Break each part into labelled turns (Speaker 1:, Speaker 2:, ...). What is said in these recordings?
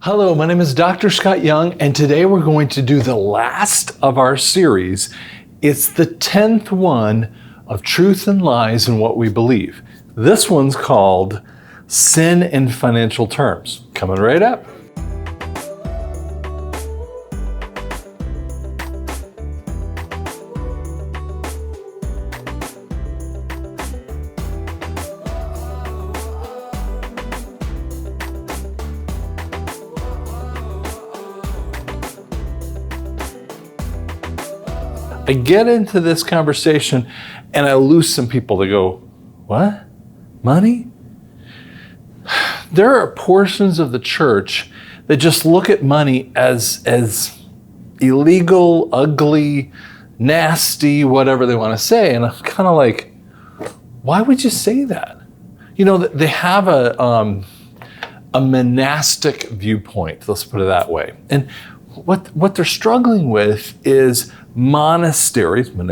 Speaker 1: Hello, my name is Dr. Scott Young, and today we're going to do the last of our series. It's the 10th one of Truth and Lies and What We Believe. This one's called Sin in Financial Terms. Coming right up. I get into this conversation and I lose some people that go, what? Money? There are portions of the church that just look at money as illegal, ugly, nasty, whatever they want to say. And I'm kind of like, why would you say that? You know, they have a monastic viewpoint, let's put it that way. And what they're struggling with is monastery kind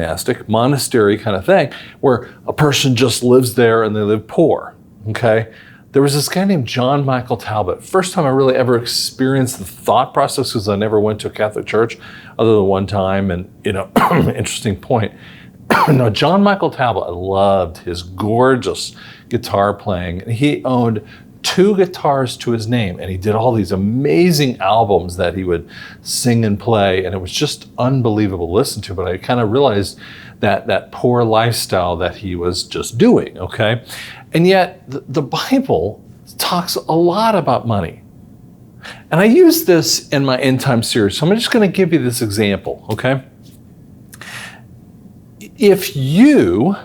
Speaker 1: of thing, where a person just lives there and they live poor, okay? There was this guy named John Michael Talbot. First time I really ever experienced the thought process, because I never went to a Catholic church other than one time, and interesting point. No, John Michael Talbot, I loved his gorgeous guitar playing. And he owned 2 guitars to his name, and he did all these amazing albums that he would sing and play, and it was just unbelievable to listen to. But I kind of realized that poor lifestyle that he was just doing, okay? And yet the Bible talks a lot about money. And I use this in my End Time series, so I'm just going to give you this example, okay? If you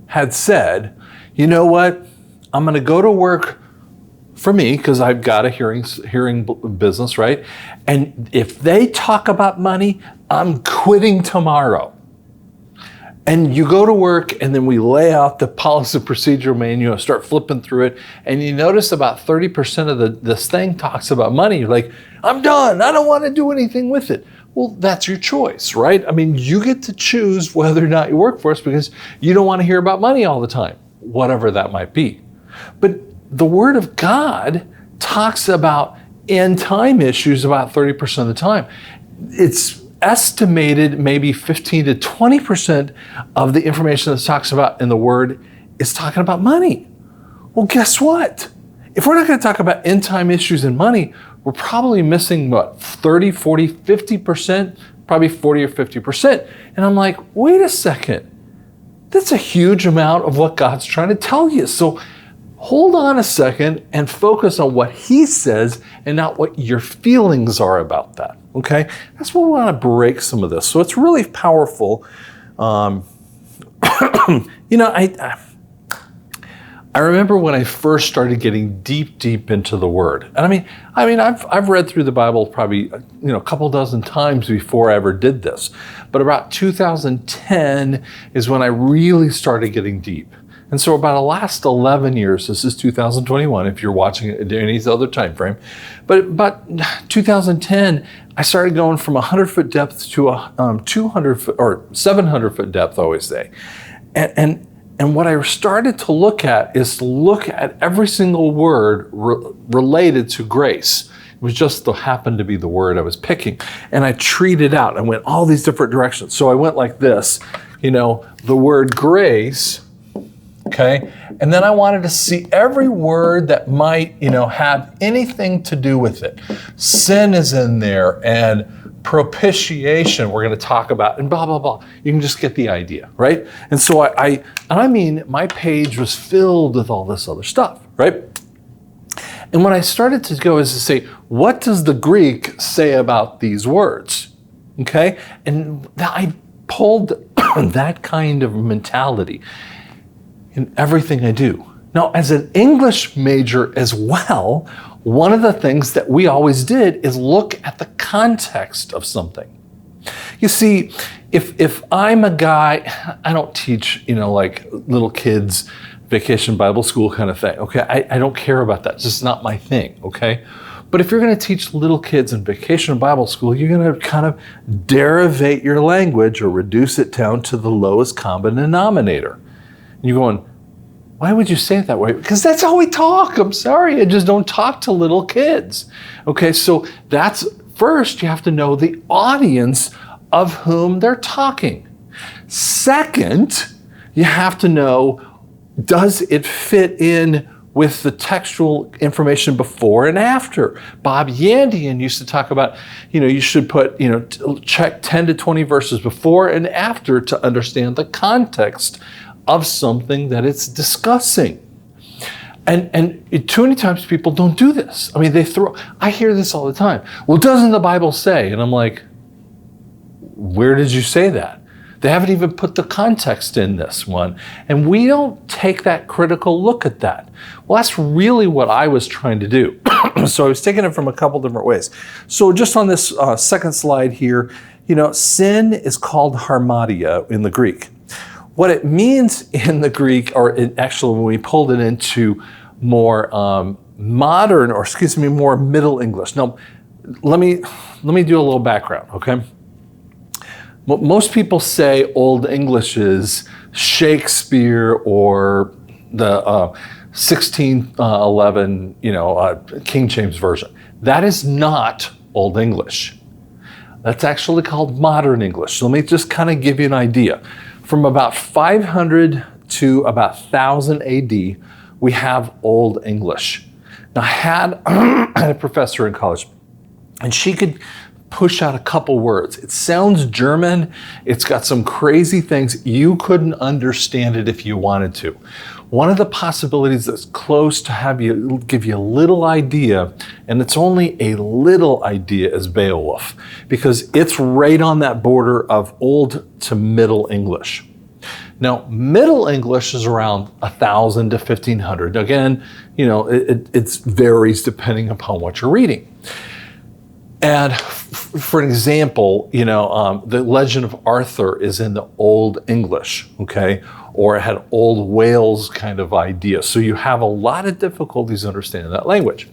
Speaker 1: had said, you know what, I'm going to go to work for me, because I've got a hearing business, right? And if they talk about money, I'm quitting tomorrow. And you go to work, and then we lay out the policy procedure manual, start flipping through it, and you notice about 30% of this thing talks about money. You're like, I'm done. I don't want to do anything with it. Well, that's your choice, right? I mean, you get to choose whether or not you work for us, because you don't want to hear about money all the time, whatever that might be. But the Word of God talks about end time issues about 30% of the time. It's estimated maybe 15 to 20% of the information that talks about in the Word is talking about money. Well, guess what? If we're not going to talk about end time issues and money, we're probably missing, 30, 40, 50%, probably 40 or 50%. And I'm like, wait a second. That's a huge amount of what God's trying to tell you. So hold on a second and focus on what He says and not what your feelings are about that, okay? That's what we want to break some of this. So it's really powerful. I remember when I first started getting deep into the Word. And I mean, I've read through the Bible probably, a couple dozen times before I ever did this. But about 2010 is when I really started getting deep. And so about the last 11 years, this is 2021, if you're watching it in any other time frame, but about 2010, I started going from 100-foot depth to a 200 foot or 700-foot depth, I always say. And what I started to look at is to look at every single word related to grace. It was just happened to be the word I was picking. And I treated out. I went all these different directions. So I went like this, the word grace, okay? And then I wanted to see every word that might, have anything to do with it. Sin is in there, and propitiation we're going to talk about, and blah, blah, blah. You can just get the idea, right? And so my page was filled with all this other stuff, right? And what I started to go is to say, what does the Greek say about these words? Okay? And I pulled that kind of mentality in everything I do. Now, as an English major as well, one of the things that we always did is look at the context of something. You see, if I'm a guy, I don't teach, like little kids, vacation Bible school kind of thing, okay? I don't care about that. It's just not my thing, okay? But if you're going to teach little kids in vacation Bible school, you're going to kind of derivate your language or reduce it down to the lowest common denominator. And you're going, Why would you say it that way? Because that's how we talk. I'm sorry, I just don't talk to little kids. Okay, so that's first, you have to know the audience of whom they're talking. Second, you have to know, does it fit in with the textual information before and after? Bob Yandian used to talk about, you should put, check 10 to 20 verses before and after to understand the context of something that it's discussing. And too many times people don't do this. I mean, I hear this all the time. Well, doesn't the Bible say? And I'm like, where did you say that? They haven't even put the context in this one. And we don't take that critical look at that. Well, that's really what I was trying to do. So I was taking it from a couple different ways. So just on this second slide here, sin is called harmatia in the Greek. What it means in the Greek, actually when we pulled it into more modern, more Middle English. Now, let me do a little background, okay? Most people say Old English is Shakespeare or the 1611, King James Version. That is not Old English. That's actually called Modern English. So let me just kind of give you an idea. From about 500 to about 1000 AD, we have Old English. Now, I had a professor in college, and she could push out a couple words. It sounds German. It's got some crazy things. You couldn't understand it if you wanted to. One of the possibilities that's close to give you a little idea, and it's only a little idea, is Beowulf, because it's right on that border of Old to Middle English. Now, Middle English is around 1000 to 1500. Again, it varies depending upon what you're reading. And for an example, the Legend of Arthur is in the Old English, okay? Or it had Old Wales kind of idea. So you have a lot of difficulties understanding that language.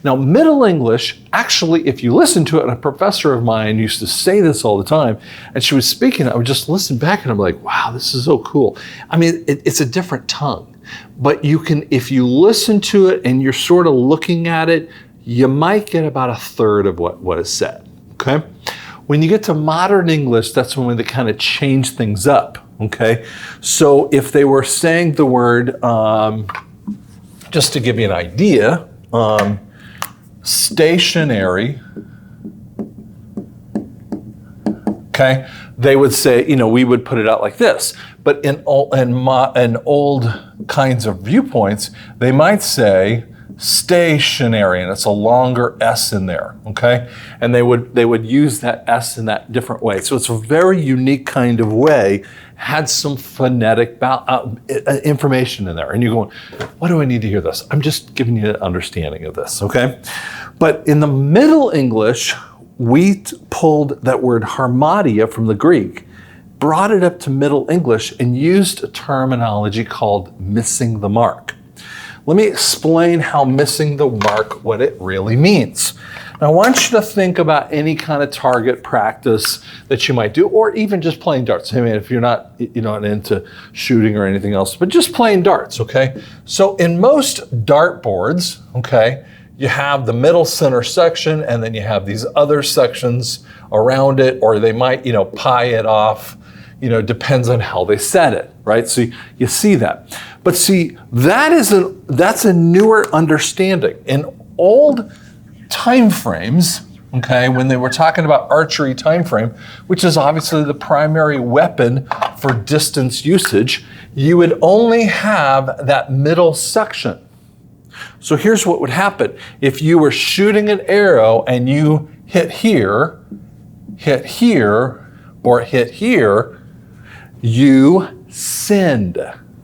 Speaker 1: Now, Middle English, actually, if you listen to it, and a professor of mine used to say this all the time, and she was speaking, I would just listen back and I'm like, wow, this is so cool. I mean, it's a different tongue, but you can, if you listen to it and you're sort of looking at it, you might get about a third of what is said, okay? When you get to Modern English, that's when they kind of change things up, okay? So if they were saying the word, just to give you an idea, stationary, okay? They would say, we would put it out like this. But in old kinds of viewpoints, they might say stationary, and it's a longer S in there, okay? And they would use that S in that different way. So it's a very unique kind of way, had some phonetic information in there. And you're going, why do I need to hear this? I'm just giving you an understanding of this, okay? But in the Middle English, we pulled that word harmatia from the Greek, brought it up to Middle English, and used a terminology called missing the mark. Let me explain how missing the mark, what it really means. Now, I want you to think about any kind of target practice that you might do, or even just playing darts. I mean, if you're not into shooting or anything else, but just playing darts, okay? So in most dart boards, okay, you have the middle center section, and then you have these other sections around it, or they might, pie it off, depends on how they set it, right? So you see that. But see, that's a newer understanding. In old time frames, okay, when they were talking about archery time frame, which is obviously the primary weapon for distance usage, you would only have that middle section. So here's what would happen. If you were shooting an arrow and you hit here, or hit here, you sinned,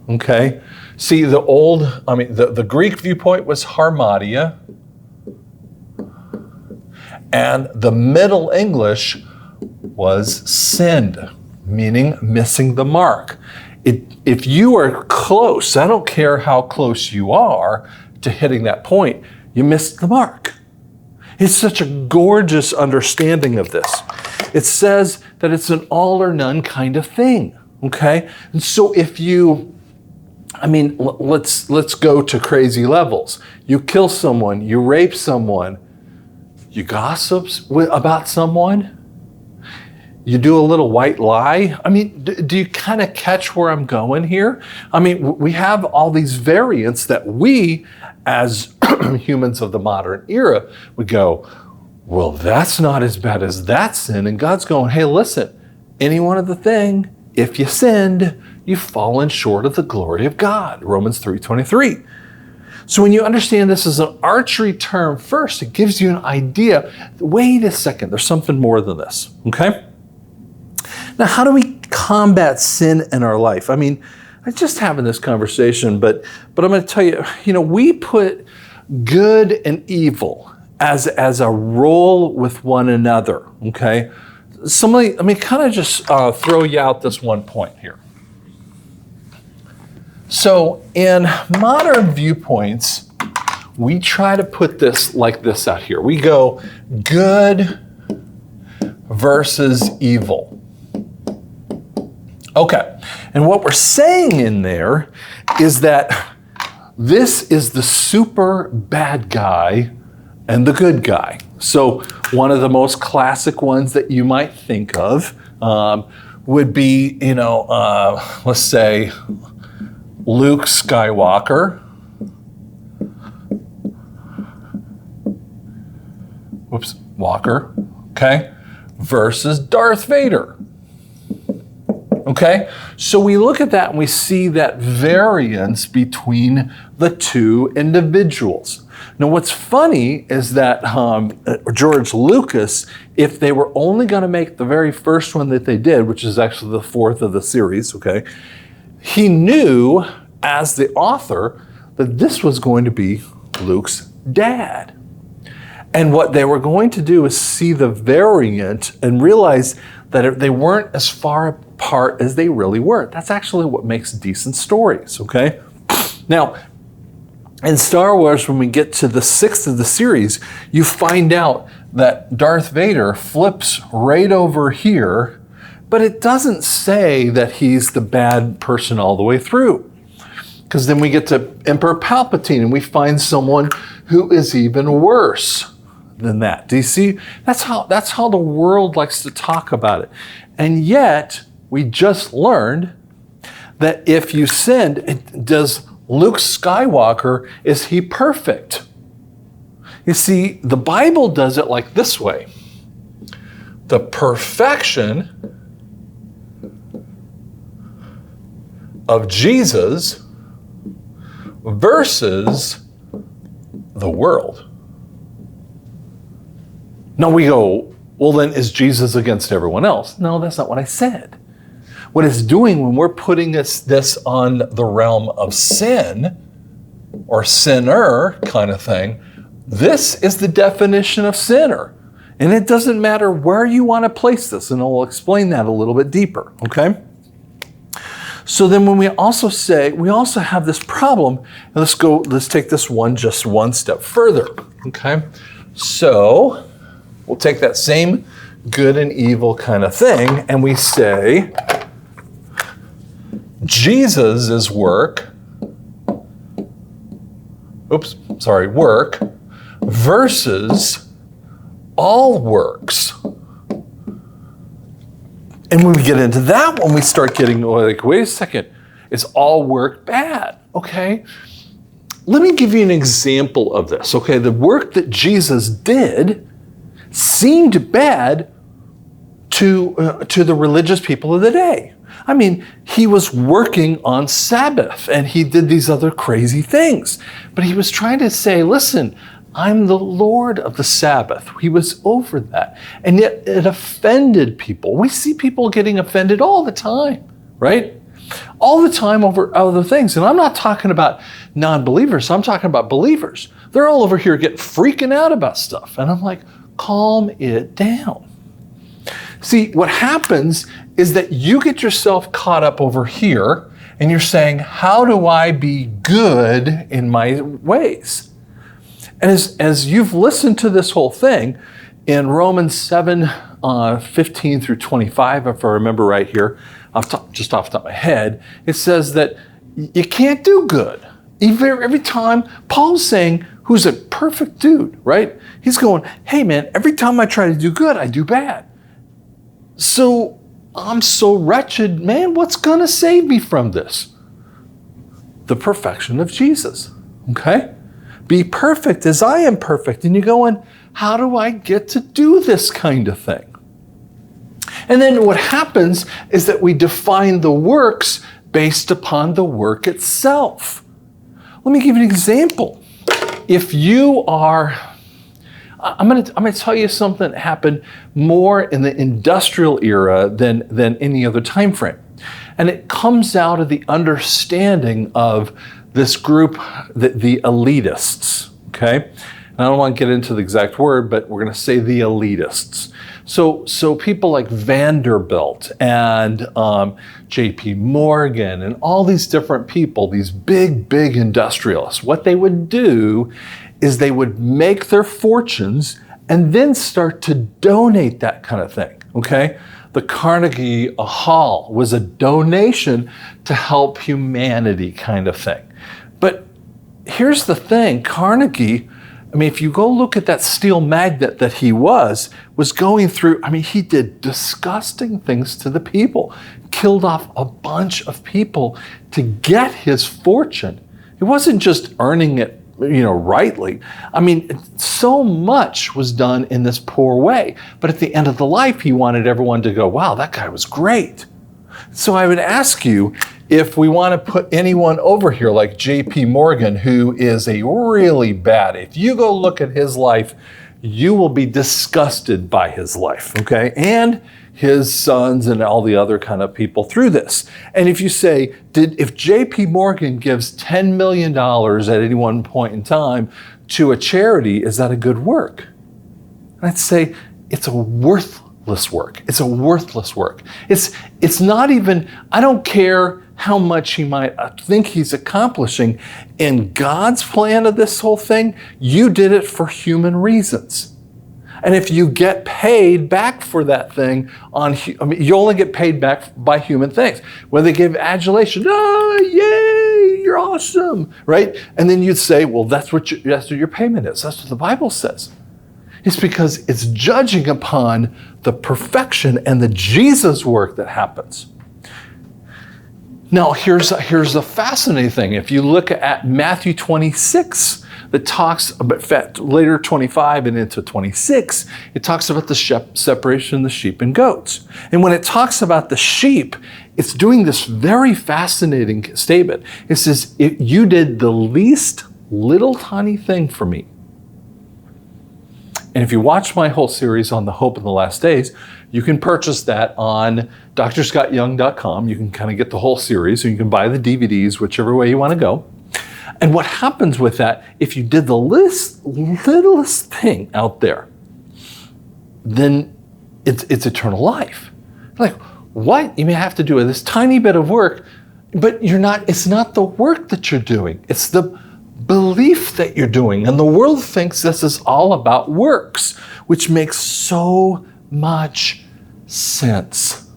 Speaker 1: okay? See, the Greek viewpoint was harmatia, and the Middle English was sinned, meaning missing the mark. If you are close, I don't care how close you are to hitting that point, you missed the mark. It's such a gorgeous understanding of this. It says that it's an all or none kind of thing, okay? And so if you I mean, let's go to crazy levels. You kill someone, you rape someone, you gossip about someone, you do a little white lie. I mean, do you kind of catch where I'm going here? I mean, we have all these variants that we, as humans of the modern era, would go, well, that's not as bad as that sin. And God's going, hey, listen, any one of the thing, if you sinned, you've fallen short of the glory of God. Romans 3:23. So when you understand this as an archery term first, it gives you an idea. Wait a second, there's something more than this, okay? Now, how do we combat sin in our life? I mean, I'm just having this conversation, but I'm going to tell you, we put good and evil as a role with one another, okay? Let me kind of just throw you out this one point here. So in modern viewpoints, we try to put this like this out here. We go good versus evil. Okay, and what we're saying in there is that this is the super bad guy and the good guy. So one of the most classic ones that you might think of would be, let's say Luke Skywalker. Walker, okay, versus Darth Vader. Okay, so we look at that and we see that variance between the two individuals. Now, what's funny is that George Lucas, if they were only going to make the very first one that they did, which is actually the fourth of the series, okay, he knew as the author that this was going to be Luke's dad. And what they were going to do is see the variant and realize that they weren't as far apart as they really were. That's actually what makes decent stories, okay? Now, in Star Wars, when we get to the sixth of the series, you find out that Darth Vader flips right over here, but it doesn't say that he's the bad person all the way through. Because then we get to Emperor Palpatine and we find someone who is even worse than that. Do you see? That's how the world likes to talk about it. And yet, we just learned that if you sinned, does Luke Skywalker, is he perfect? You see, the Bible does it like this way. The perfection of Jesus versus the world. Now we go, well then is Jesus against everyone else? No, that's not what I said. What it's doing when we're putting this on the realm of sin or sinner kind of thing, this is the definition of sinner. And it doesn't matter where you want to place this, and I'll explain that a little bit deeper, okay? So then when we also have this problem, and let's take this just one step further, okay? So we'll take that same good and evil kind of thing, and we say, Jesus' work versus all works. And when we get into that one, we start getting like, wait a second, is all work bad? Okay, let me give you an example of this. Okay, the work that Jesus did seemed bad to the religious people of the day. I mean, he was working on Sabbath and he did these other crazy things. But he was trying to say, listen, I'm the Lord of the Sabbath. He was over that. And yet it offended people. We see people getting offended all the time, right? All the time over other things. And I'm not talking about non-believers. I'm talking about believers. They're all over here getting freaking out about stuff. And I'm like, calm it down. See, what happens is that you get yourself caught up over here and you're saying, how do I be good in my ways? And as you've listened to this whole thing, in Romans 7, 15 through 25, if I remember right here, just off the top of my head, it says that you can't do good. Every time, Paul's saying, who's a perfect dude, right? He's going, hey man, every time I try to do good, I do bad. So I'm so wretched, man, what's gonna save me from this? The perfection of Jesus, okay? Be perfect as I am perfect. And you're going, how do I get to do this kind of thing? And then what happens is that we define the works based upon the work itself. Let me give you an example. If you are, I'm gonna tell you something that happened more in the industrial era than any other time frame. And it comes out of the understanding of this group, the elitists, okay? And I don't want to get into the exact word, but we're going to say the elitists. So people like Vanderbilt and J.P. Morgan and all these different people, these big industrialists, what they would do is they would make their fortunes and then start to donate that kind of thing, okay? The Carnegie Hall was a donation to help humanity kind of thing. But here's the thing, Carnegie, I mean, if you go look at that steel magnet that he was going through, I mean, he did disgusting things to the people, killed off a bunch of people to get his fortune. He wasn't just earning it, rightly. I mean, so much was done in this poor way. But at the end of the life, he wanted everyone to go, wow, that guy was great. So I would ask you, if we want to put anyone over here like J.P. Morgan, who is a really bad, if you go look at his life, you will be disgusted by his life, okay? And his sons and all the other kind of people through this. And if you say, if J.P. Morgan gives $10 million at any one point in time to a charity, is that a good work? And I'd say it's a worthless work. It's a worthless work. It's not even, I don't care how much he might think he's accomplishing. In God's plan of this whole thing, you did it for human reasons. And if you get paid back for that thing, you only get paid back by human things. When they give adulation, yay, you're awesome, right? And then you'd say, well, that's what your payment is. That's what the Bible says. It's because it's judging upon the perfection and the Jesus work that happens. Now, here's a fascinating thing. If you look at Matthew 26, that talks about later 25 and into 26, it talks about the separation of the sheep and goats. And when it talks about the sheep, it's doing this very fascinating statement. It says, you did the least little tiny thing for me. And if you watch my whole series on the hope in the last days, you can purchase that on drscottyoung.com. You can kind of get the whole series, and you can buy the DVDs, whichever way you want to go. And what happens with that, if you did the littlest thing out there, then it's eternal life. Like, what? You may have to do this tiny bit of work, but it's not the work that you're doing. It's the belief that you're doing. And the world thinks this is all about works, which makes so much sense.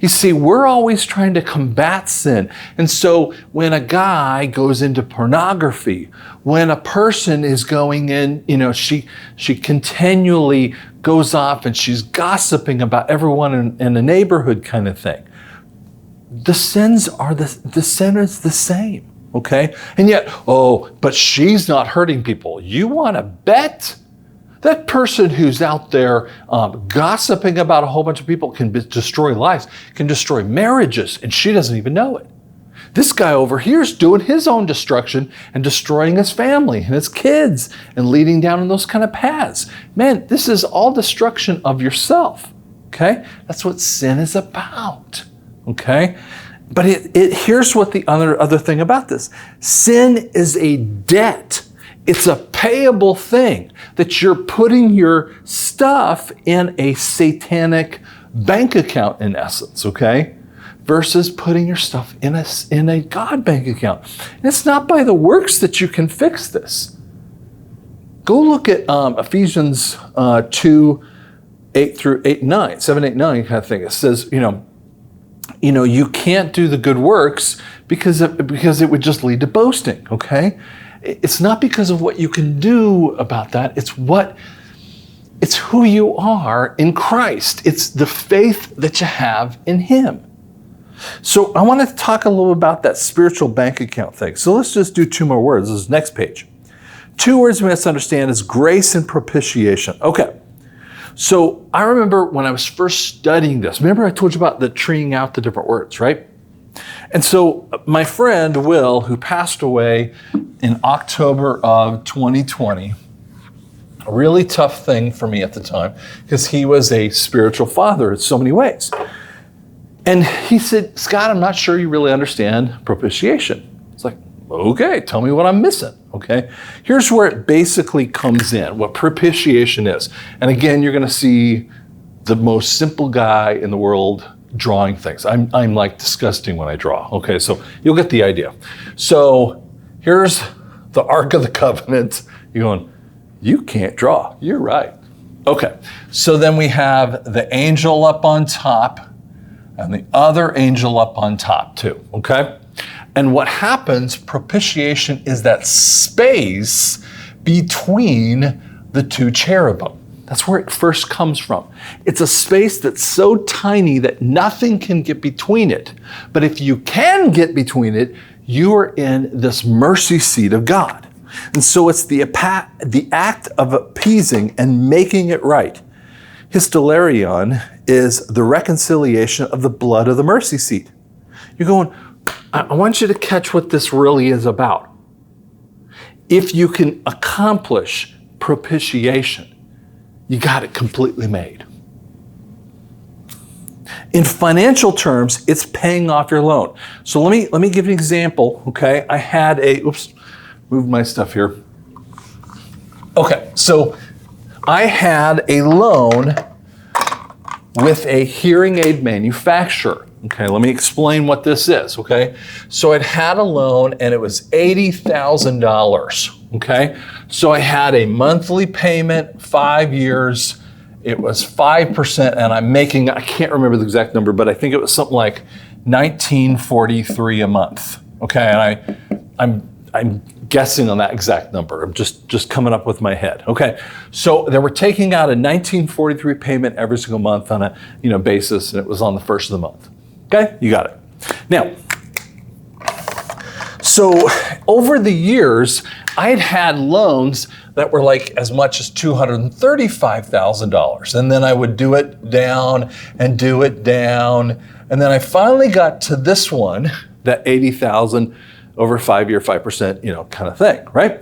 Speaker 1: You see, we're always trying to combat sin. And so when a guy goes into pornography, when a person is going in, she continually goes off and she's gossiping about everyone in the neighborhood kind of thing. The sin is the same. Okay? And yet, but she's not hurting people. You want to bet? That person who's out there gossiping about a whole bunch of people can destroy lives, can destroy marriages, and she doesn't even know it. This guy over here is doing his own destruction and destroying his family and his kids and leading down in those kind of paths. Man, this is all destruction of yourself. Okay? That's what sin is about. Okay? But here's what the other thing about this. Sin is a debt. It's a payable thing that you're putting your stuff in a satanic bank account, in essence, okay? Versus putting your stuff in a God bank account. And it's not by the works that you can fix this. Go look at Ephesians 2, 8 through 8, 9, 7, 8, 9 kind of thing. It says, you can't do the good works because it would just lead to boasting, okay? It's not because of what you can do about that. It's who you are in Christ. It's the faith that you have in Him. So I want to talk a little about that spiritual bank account thing. So let's just do 2 more words. This is next page. 2 words we must understand is grace and propitiation. Okay. So I remember when I was first studying this, remember I told you about the treeing out the different words, right? And so my friend Will, who passed away in October of 2020, a really tough thing for me at the time because he was a spiritual father in so many ways. And he said, Scott, I'm not sure you really understand propitiation. It's like, okay, tell me what I'm missing, okay? Here's where it basically comes in, what propitiation is. And again, you're gonna see the most simple guy in the world drawing things. I'm like disgusting when I draw, okay? So you'll get the idea. So here's the Ark of the Covenant. You're going, you can't draw, you're right. Okay, so then we have the angel up on top, and the other angel up on top too, okay? And what happens, propitiation, is that space between the 2 cherubim. That's where it first comes from. It's a space that's so tiny that nothing can get between it. But if you can get between it, you are in this mercy seat of God. And so it's the act of appeasing and making it right. Hystelerion is the reconciliation of the blood of the mercy seat. You're going, I want you to catch what this really is about. If you can accomplish propitiation, you got it completely made. In financial terms, it's paying off your loan. So let me give you an example, okay? I had moved my stuff here. Okay, so I had a loan with a hearing aid manufacturer. Okay, let me explain what this is, okay? So I'd had a loan and it was $80,000, okay? So I had a monthly payment, 5 years, it was 5%, and I can't remember the exact number, but I think it was something like $19.43 a month, okay? And I'm guessing on that exact number. I'm just coming up with my head. Okay, so they were taking out a $19.43 payment every single month on a basis, and it was on the first of the month. Okay, you got it. Now, so over the years, I had loans that were like as much as $235,000, and then I would do it down and do it down, and then I finally got to this one, that $80,000 over 5 year, 5%, kind of thing, right?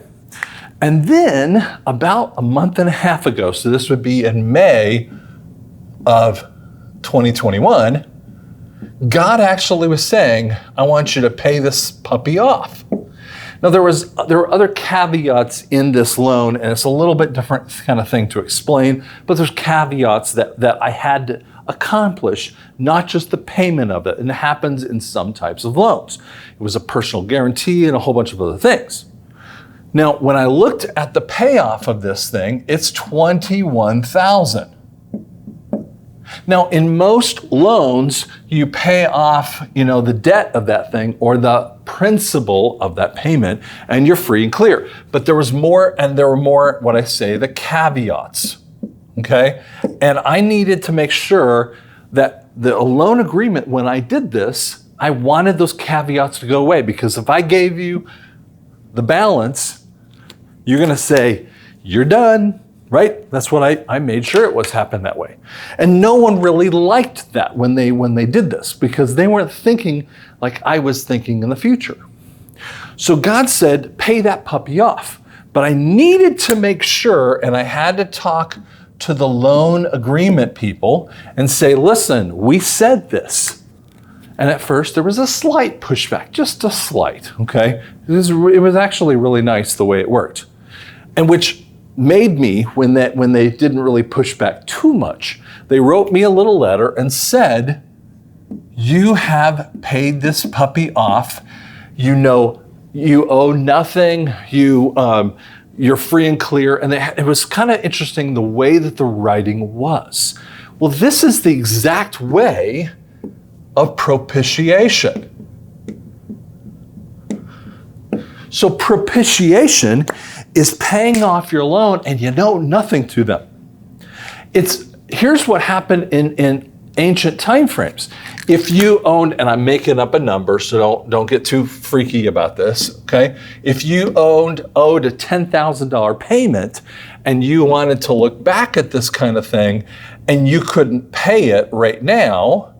Speaker 1: And then about a month and a half ago, so this would be in May of 2021, God actually was saying, I want you to pay this puppy off. Now there were other caveats in this loan, and it's a little bit different kind of thing to explain, but there's caveats that I had to accomplish, not just the payment of it, and it happens in some types of loans. It was a personal guarantee and a whole bunch of other things. Now, when I looked at the payoff of this thing, it's $21,000. Now, in most loans, you pay off, the debt of that thing or the principal of that payment, and you're free and clear. But there were more, what I say, the caveats, okay? And I needed to make sure that the loan agreement, when I did this, I wanted those caveats to go away, because if I gave you the balance, you're gonna say, you're done. Right? That's what I made sure it was happen that way. And no one really liked that when they did this, because they weren't thinking like I was thinking in the future. So God said, pay that puppy off. But I needed to make sure, and I had to talk to the loan agreement people and say, listen, we said this. And at first there was a slight pushback, just a slight, okay? It was actually really nice the way it worked. And which made me, when they didn't really push back too much, they wrote me a little letter and said, you have paid this puppy off. You owe nothing. You're free and clear. And it was kind of interesting the way that the writing was. Well, this is the exact way of propitiation. So propitiation is paying off your loan and you know nothing to them. Here's what happened in ancient time frames. If you owned, and I'm making up a number, so don't get too freaky about this, okay? If you owed a $10,000 payment and you wanted to look back at this kind of thing and you couldn't pay it right now,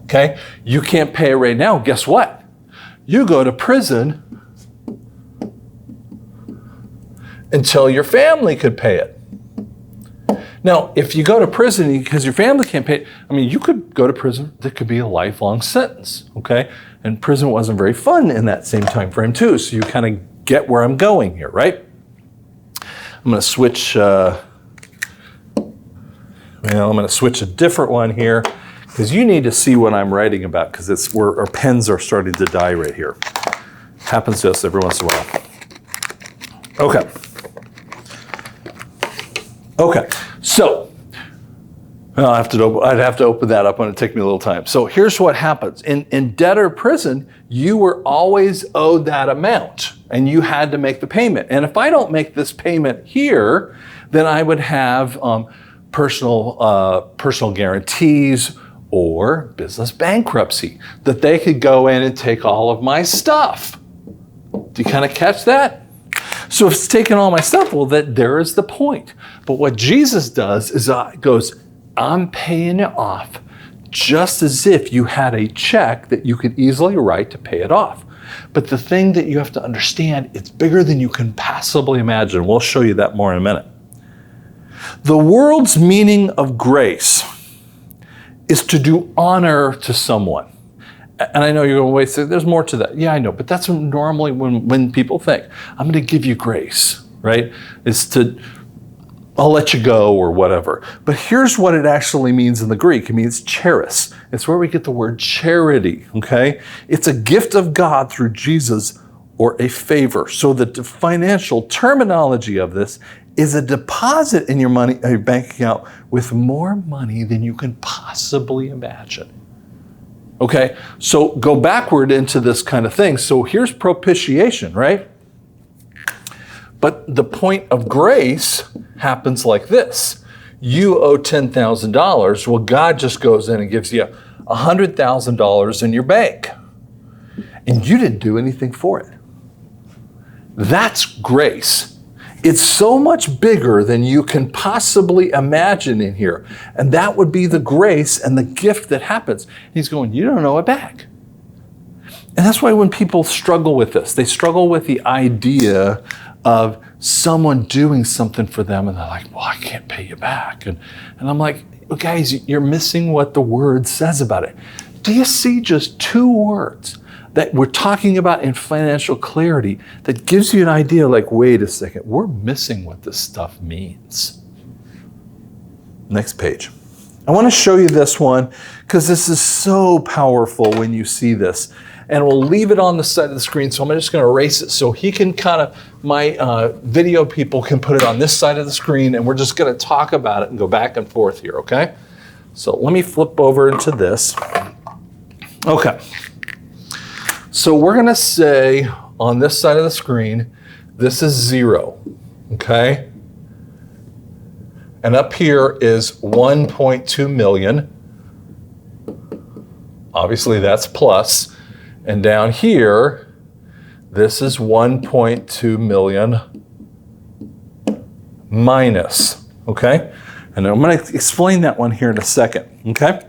Speaker 1: okay? You can't pay it right now. Guess what? You go to prison until your family could pay it. Now, if you go to prison because your family can't pay it, you could go to prison. That could be a lifelong sentence, okay? And prison wasn't very fun in that same time frame too, so you kind of get where I'm going here, right? I'm going to switch, I'm going to switch a different one here because you need to see what I'm writing about because it's where our pens are starting to die right here. Happens to us every once in a while. Okay, so I'd have to open that up and it'd take me a little time. So here's what happens. In debtor prison, you were always owed that amount and you had to make the payment. And if I don't make this payment here, then I would have personal guarantees or business bankruptcy that they could go in and take all of my stuff. Do you kind of catch that? So if it's taking all my stuff, well, there is the point. But what Jesus does is goes, I'm paying it off just as if you had a check that you could easily write to pay it off. But the thing that you have to understand, it's bigger than you can possibly imagine. We'll show you that more in a minute. The world's meaning of grace is to do honor to someone. And I know you're going to wait, so there's more to that. Yeah, I know, but that's normally when people think, I'm going to give you grace, right? I'll let you go or whatever. But here's what it actually means in the Greek. It means charis. It's where we get the word charity, okay? It's a gift of God through Jesus or a favor. So the financial terminology of this is a deposit in your bank account with more money than you can possibly imagine. Okay, so go backward into this kind of thing. So here's propitiation, right? But the point of grace happens like this. You owe $10,000. Well, God just goes in and gives you $100,000 in your bank. And you didn't do anything for it. That's grace. It's so much bigger than you can possibly imagine in here. And that would be the grace and the gift that happens. He's going, you don't owe it back. And that's why when people struggle with this, they struggle with the idea of someone doing something for them and they're like, well, I can't pay you back. And I'm like, well, guys, you're missing what the word says about it. Do you see just two words that we're talking about in financial clarity that gives you an idea like, wait a second, we're missing what this stuff means. Next page. I want to show you this one because this is so powerful when you see this. And we'll leave it on the side of the screen, so I'm just going to erase it so he can my video people can put it on this side of the screen, and we're just going to talk about it and go back and forth here, okay? So let me flip over into this. Okay. So we're going to say on this side of the screen, this is 0, okay? And up here is 1.2 million. Obviously that's plus. And down here, this is 1.2 million minus, okay? And I'm going to explain that one here in a second, okay?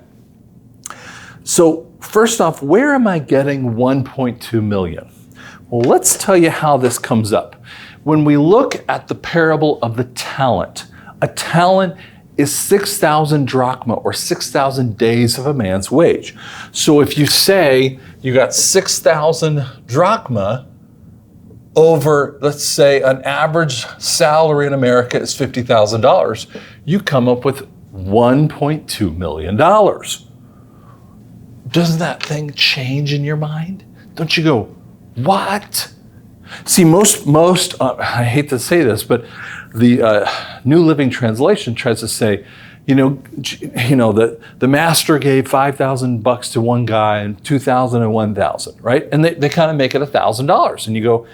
Speaker 1: So first off, where am I getting 1.2 million? Well, let's tell you how this comes up. When we look at the parable of the talent, a talent is 6,000 drachma or 6,000 days of a man's wage. So if you say you got 6,000 drachma over, let's say an average salary in America is $50,000, you come up with $1.2 million. Doesn't that thing change in your mind? Don't you go, what? See, most I hate to say this, but the New Living Translation tries to say, the master gave $5,000 to one guy and 2,000 and 1,000, right? And they kind of make it $1,000. And you go,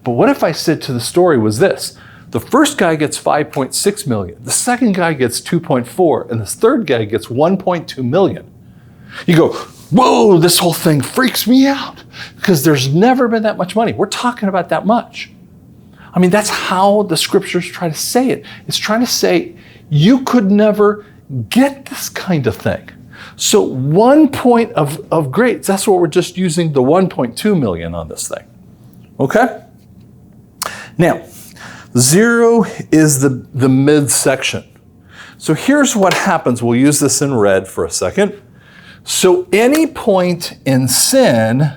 Speaker 1: but what if I said to the story was this? The first guy gets 5.6 million. The second guy gets 2.4, and this third guy gets 1.2 million. You go, whoa, this whole thing freaks me out because there's never been that much money. We're talking about that much. I mean, that's how the scriptures try to say it. It's trying to say you could never get this kind of thing. So 1 point of grades, that's what we're just using the 1.2 million on this thing. Okay? Now, 0 is the midsection. So here's what happens. We'll use this in red for a second. So any point in sin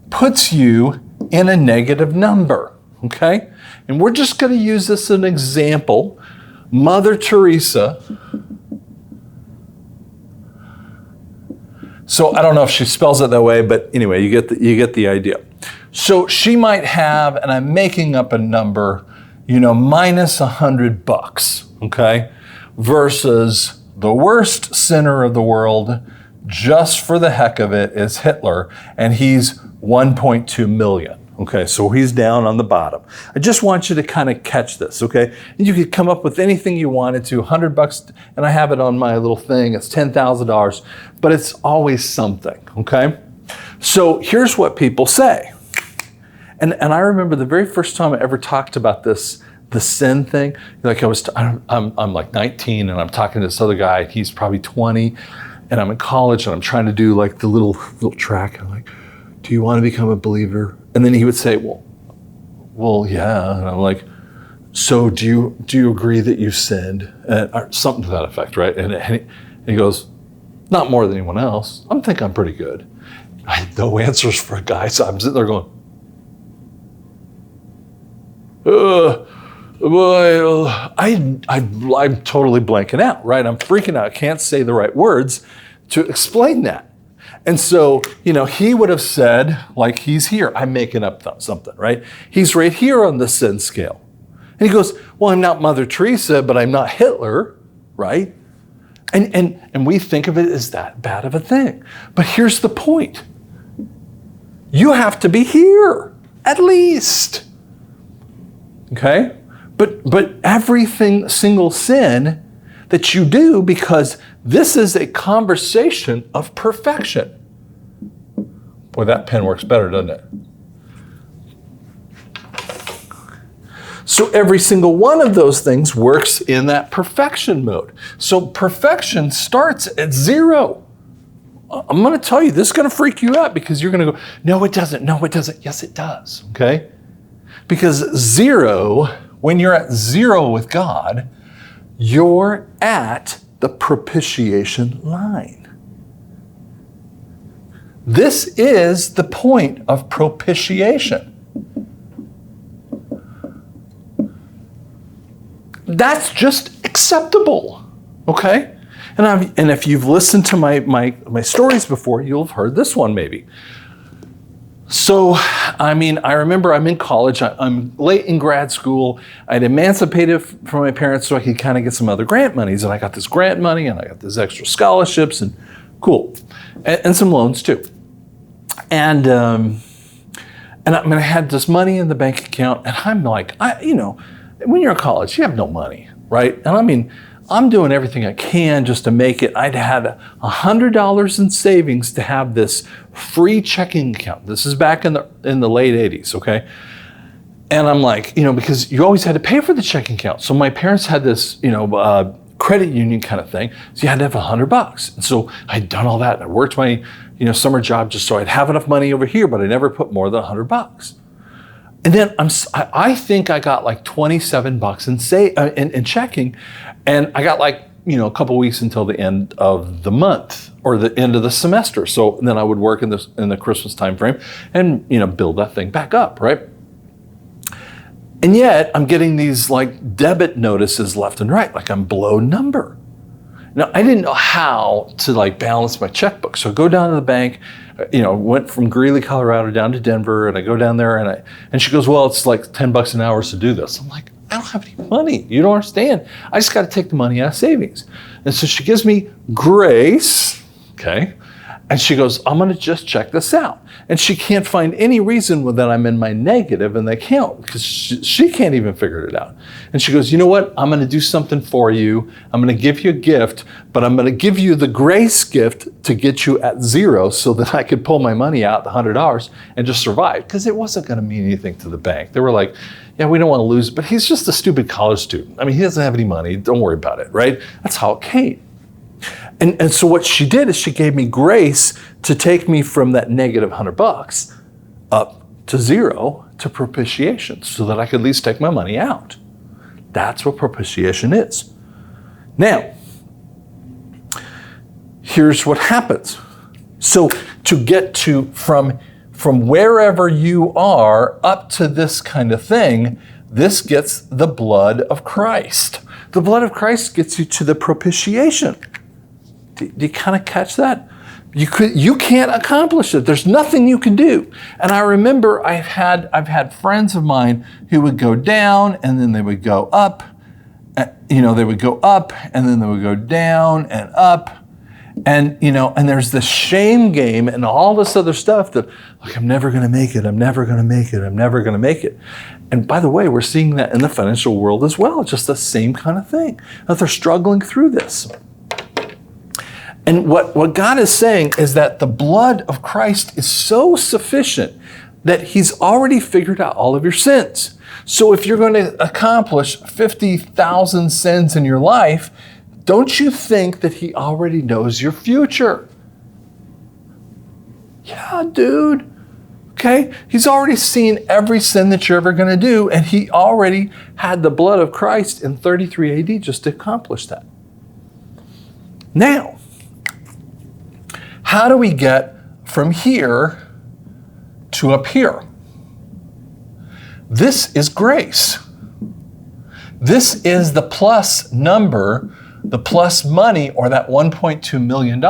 Speaker 1: puts you in a negative number, okay? And we're just going to use this as an example. Mother Teresa. So I don't know if she spells it that way, but anyway, you get the idea. So she might have, and I'm making up a number, minus $100, okay? Versus the worst sinner of the world, just for the heck of it, is Hitler, and he's 1.2 million. Okay, so he's down on the bottom. I just want you to kind of catch this, okay? And you could come up with anything you wanted to, $100, and I have it on my little thing, it's $10,000, but it's always something, okay? So here's what people say. And I remember the very first time I ever talked about this, the sin thing, like I'm like 19 and I'm talking to this other guy, he's probably 20, and I'm in college and I'm trying to do like the little track. I'm like, do you want to become a believer? And then he would say, well, yeah. And I'm like, so do you agree that you sinned? Or something to that effect, right? And he goes, not more than anyone else. I think I'm pretty good. I had no answers for a guy, so I'm sitting there going, well, I'm totally blanking out, right? I'm freaking out. I can't say the right words to explain that. And so, he would have said, like, he's here. I'm making up something, right? He's right here on the sin scale. And he goes, well, I'm not Mother Teresa, but I'm not Hitler, right? And we think of it as that bad of a thing. But here's the point. You have to be here, at least. Okay? But everything, single sin that you do, because this is a conversation of perfection. Boy, that pen works better, doesn't it? So every single one of those things works in that perfection mode. So perfection starts at 0. I'm going to tell you, this is going to freak you out because you're going to go, no, it doesn't. No, it doesn't. Yes, it does. Okay? Because 0, when you're at 0 with God, you're at the propitiation line. This is the point of propitiation. That's just acceptable, okay? And if you've listened to my stories before, you'll have heard this one maybe. So, I remember I'm in college, I'm late in grad school, I'd emancipated from my parents so I could kind of get some other grant monies, and I got this grant money, and I got these extra scholarships, and cool, and some loans too. And I had this money in the bank account, and I'm like, when you're in college, you have no money, right? And I'm doing everything I can just to make it. I'd had $100 in savings to have this free checking account. This is back in the late 80s, okay? And I'm like, because you always had to pay for the checking account. So my parents had this, credit union kind of thing. So you had to have $100. And so I'd done all that. And I worked my, summer job just so I'd have enough money over here, but I never put more than $100. And then I think I got like $27 in checking, and I got like a couple weeks until the end of the month or the end of the semester. So then I would work in the Christmas time frame and build that thing back up, right? And yet I'm getting these like debit notices left and right, like I'm below number. Now I didn't know how to like balance my checkbook, so I go down to the bank. Went from Greeley, Colorado down to Denver, and I go down there and she goes, well, it's like $10 an hour to do this. I'm like, I don't have any money. You don't understand. I just got to take the money out of savings. And so she gives me grace, okay? And she goes, I'm going to just check this out. And she can't find any reason that I'm in my negative in the account because she can't even figure it out. And she goes, you know what? I'm going to do something for you. I'm going to give you a gift, but I'm going to give you the grace gift to get you at zero so that I could pull my money out, the $100, and just survive. Because it wasn't going to mean anything to the bank. They were like, yeah, we don't want to lose, but he's just a stupid college student. I mean, he doesn't have any money. Don't worry about it, right? That's how it came. And so what she did is she gave me grace to take me from that negative $100 up to zero to propitiation so that I could at least take my money out. That's what propitiation is. Now, here's what happens. So to get to from wherever you are up to this kind of thing, this gets the blood of Christ. The blood of Christ gets you to the propitiation. Do you kind of catch that? You can't accomplish it. There's nothing you can do. And I remember I've had friends of mine who would go down and then they would go up. They would go up and then they would go down and up. And there's this shame game and all this other stuff that, like, I'm never going to make it. I'm never going to make it. I'm never going to make it. And by the way, we're seeing that in the financial world as well. Just the same kind of thing, that they're struggling through this. And what God is saying is that the blood of Christ is so sufficient that he's already figured out all of your sins. So if you're going to accomplish 50,000 sins in your life, don't you think that he already knows your future? Yeah, dude. Okay? He's already seen every sin that you're ever going to do, and he already had the blood of Christ in 33 AD just to accomplish that. Now, how do we get from here to up here? This is grace. This is the plus number, the plus money, or that $1.2 million.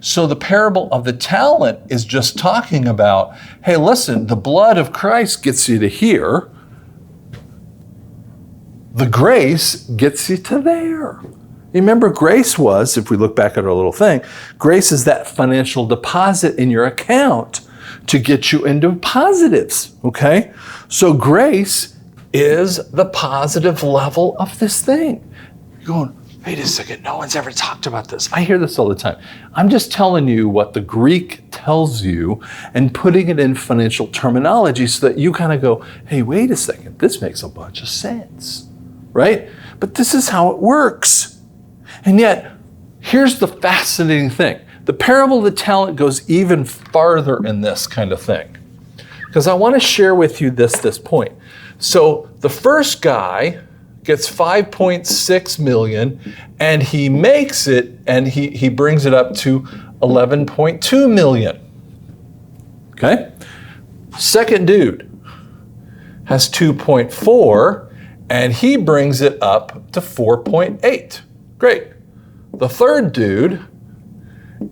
Speaker 1: So the parable of the talent is just talking about, hey, listen, the blood of Christ gets you to here. The grace gets you to there. Remember, grace was, if we look back at our little thing, grace is that financial deposit in your account to get you into positives, okay? So grace is the positive level of this thing. You're going, wait a second, no one's ever talked about this. I hear this all the time. I'm just telling you what the Greek tells you and putting it in financial terminology so that you kind of go, hey, wait a second, this makes a bunch of sense, right? But this is how it works. And yet, here's the fascinating thing. The parable of the talent goes even farther in this kind of thing. Because I want to share with you this point. So the first guy gets 5.6 million and he makes it and he brings it up to 11.2 million. Okay? Second dude has 2.4 and he brings it up to 4.8. Great. The third dude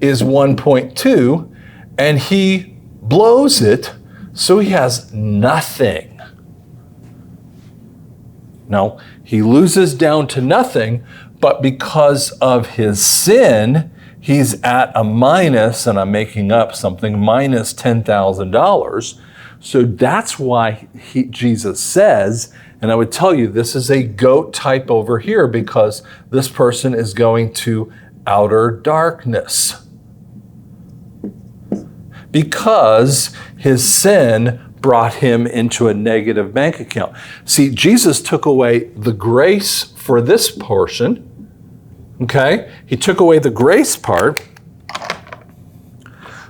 Speaker 1: is 1.2 and he blows it, so he has nothing. No, he loses down to nothing, but because of his sin, he's at a minus, and I'm making up something, minus $10,000. So that's why Jesus says, and I would tell you, this is a goat type over here because this person is going to outer darkness. Because his sin brought him into a negative bank account. See, Jesus took away the grace for this portion, okay? He took away the grace part.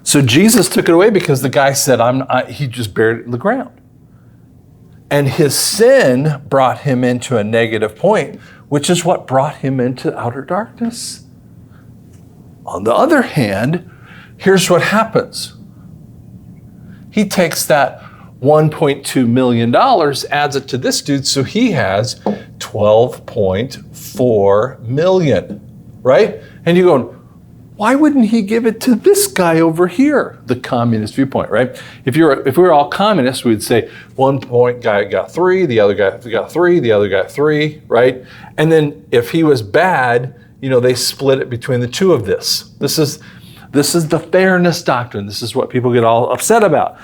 Speaker 1: So Jesus took it away because the guy said, he just buried it in the ground. And his sin brought him into a negative point, which is what brought him into outer darkness. On the other hand, here's what happens. He takes that $1.2 million, adds it to this dude, so he has 12.4 million, right? And you're going, Why wouldn't he give it to this guy over here? The communist viewpoint, right? If we were all communists, we'd say one point guy got 3, the other guy got 3, the other got 3, right? And then if he was bad, they split it between the two of this. This is the fairness doctrine. This is what people get all upset about.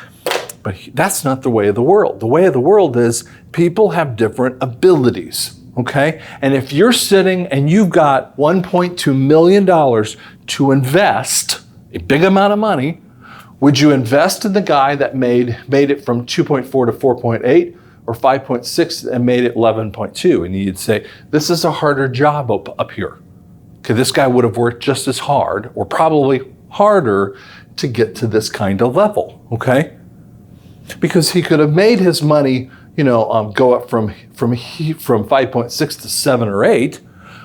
Speaker 1: But that's not the way of the world. The way of the world is people have different abilities. Okay? And if you're sitting and you've got $1.2 million to invest, a big amount of money, would you invest in the guy that made it from 2.4 to 4.8 or 5.6 and made it 11.2? And you'd say, this is a harder job up here. Okay, this guy would have worked just as hard or probably harder to get to this kind of level, okay? Because he could have made his money go up from 5.6 to 7 or 8,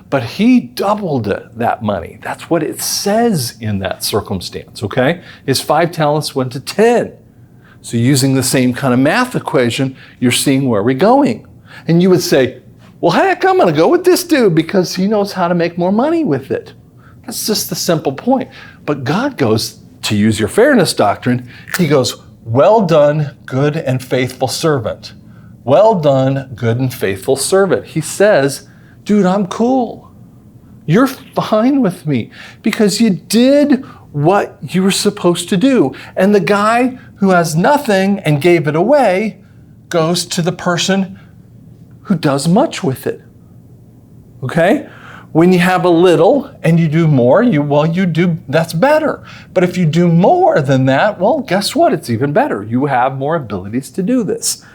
Speaker 1: but he doubled that money. That's what it says in that circumstance, okay? His 5 talents went to 10. So using the same kind of math equation, you're seeing where we're going. And you would say, well, heck, I'm gonna go with this dude because he knows how to make more money with it. That's just the simple point. But God goes, to use your fairness doctrine, he goes, well done, good and faithful servant. Well done, good and faithful servant. He says, dude, I'm cool. You're fine with me because you did what you were supposed to do. And the guy who has nothing and gave it away goes to the person who does much with it. Okay? When you have a little and you do more, that's better. But if you do more than that, well, guess what? It's even better. You have more abilities to do this.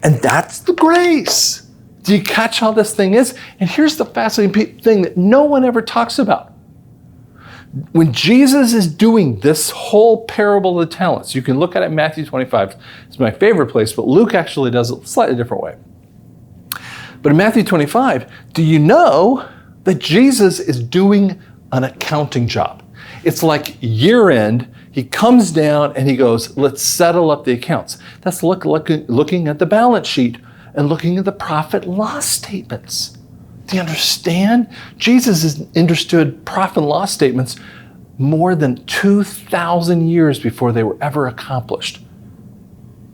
Speaker 1: And that's the grace. Do you catch how this thing is? And here's the fascinating thing that no one ever talks about. When Jesus is doing this whole parable of the talents, you can look at it in Matthew 25. It's my favorite place, but Luke actually does it a slightly different way. But in Matthew 25, do you know that Jesus is doing an accounting job? It's like year end. He comes down and he goes, let's settle up the accounts. That's looking at the balance sheet and looking at the profit and loss statements. Do you understand? Jesus has understood profit and loss statements more than 2,000 years before they were ever accomplished.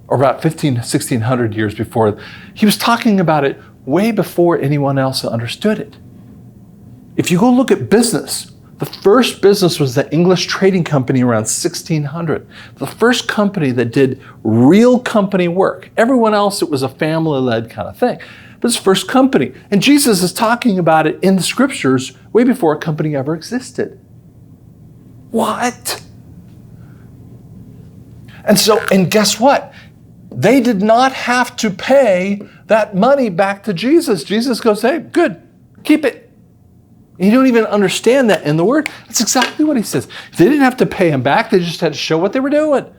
Speaker 1: Or about 1,600 years before. He was talking about it way before anyone else understood it. If you go look at business, the first business was the English trading company around 1600. The first company that did real company work. Everyone else, it was a family-led kind of thing. But it's the first company. And Jesus is talking about it in the scriptures way before a company ever existed. What? And guess what? They did not have to pay that money back to Jesus. Jesus goes, hey, good, keep it. You don't even understand that in the Word. That's exactly what he says. They didn't have to pay him back. They just had to show what they were doing.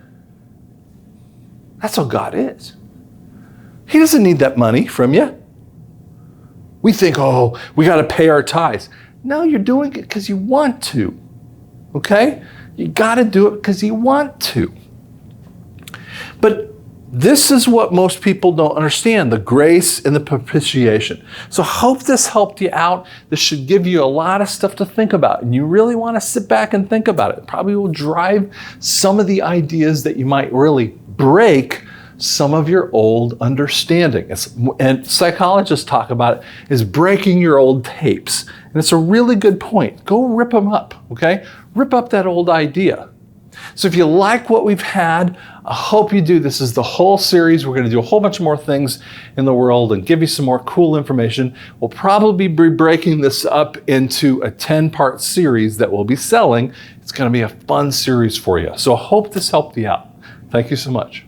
Speaker 1: That's how God is. He doesn't need that money from you. We think, oh, we got to pay our tithes. No, you're doing it because you want to. Okay? You got to do it because you want to. But this is what most people don't understand, the grace and the propitiation. So I hope this helped you out. This should give you a lot of stuff to think about. And you really want to sit back and think about it. It probably will drive some of the ideas that you might really break some of your old understanding. And psychologists talk about it as breaking your old tapes. And it's a really good point. Go rip them up, okay? Rip up that old idea. So if you like what we've had, I hope you do. This is the whole series. We're going to do a whole bunch more things in the world and give you some more cool information. We'll probably be breaking this up into a 10-part series that we'll be selling. It's going to be a fun series for you. So I hope this helped you out. Thank you so much.